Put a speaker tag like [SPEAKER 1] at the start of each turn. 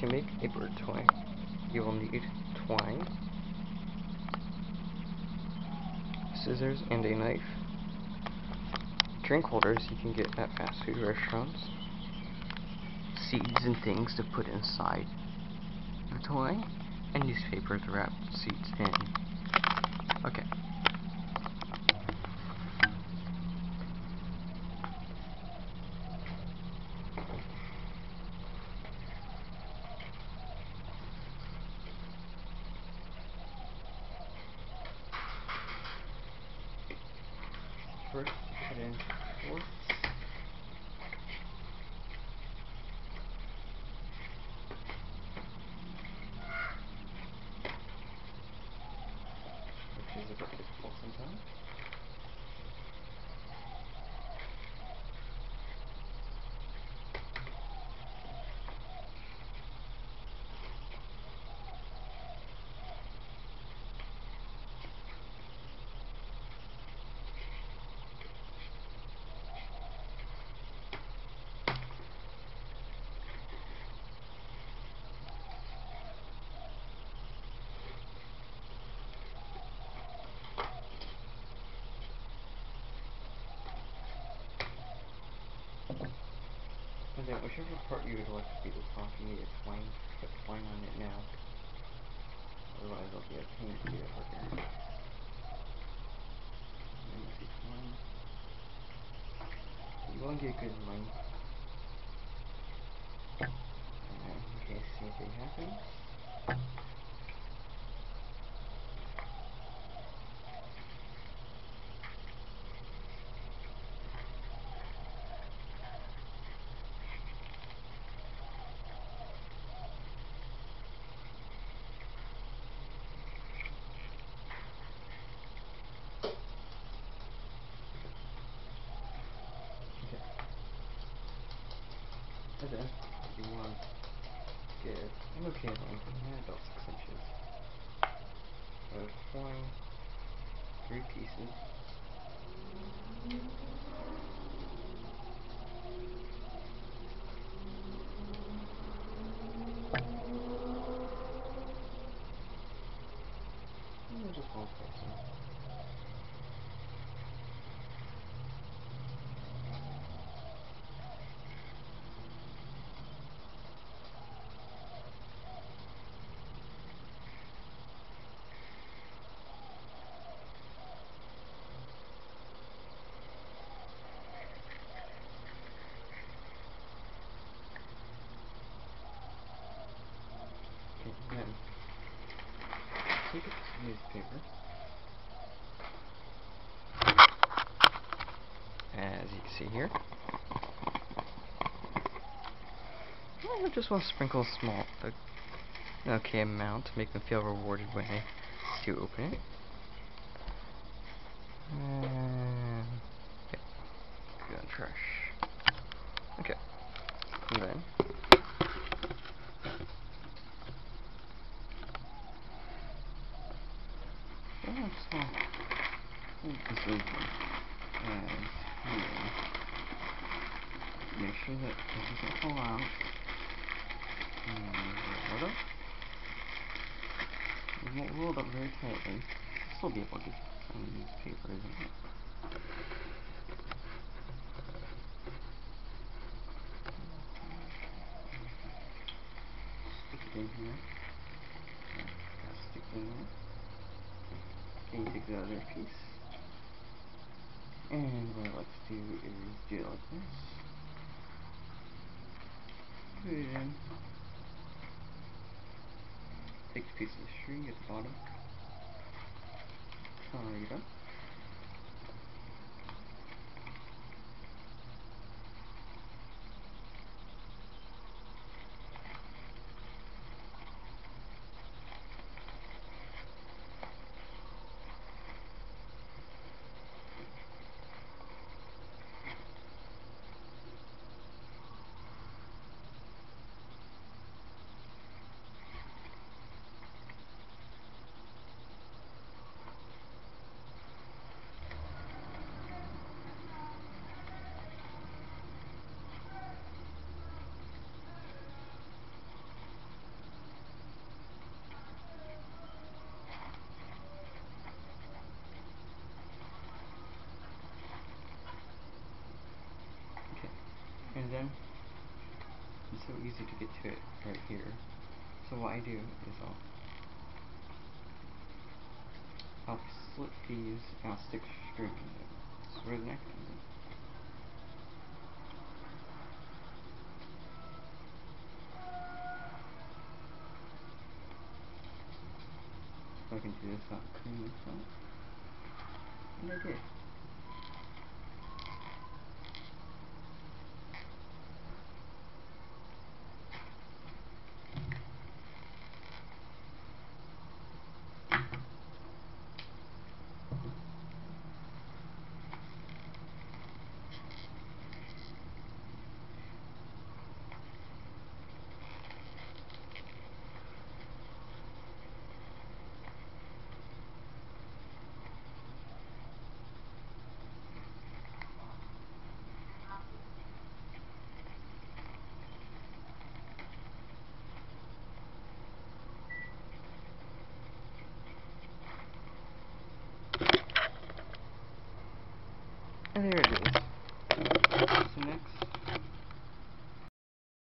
[SPEAKER 1] To make a bird toy, you will need twine, scissors, and a knife. Drink holders you can get at fast food restaurants. Seeds and things to put inside the toy, and newspaper to wrap seeds in. Okay. First, put in quartz. Which is a bit difficult sometimes. And then whichever part you would like to be the top, you need a twine. Put twine on it now. Otherwise it'll be a pain to get it later. And if you twine, you want to get good length. And then in case anything happens, and then you want to get an okay length, about 6 inches of twine, 3 pieces. And just one person. And then take a newspaper, as you can see here. I just want to sprinkle a small, okay amount to make them feel rewarded when they do open it. Okay, good on trash. Okay, and then so this is make sure that it doesn't fall out. Roll it up. You won't roll it up very tightly. You'll still be able to get some newspaper, isn't it? Stick it in here. Gotta stick it in there. Then you take the other piece. And what I like to do is do it like this. Put it in. Take a piece of the string at the bottom. Tie it up. easy to get to it right here. So what I do is I'll slip these and I'll stick string in them. So where's the next one? So I can do this without cutting myself. And I did. And there it is.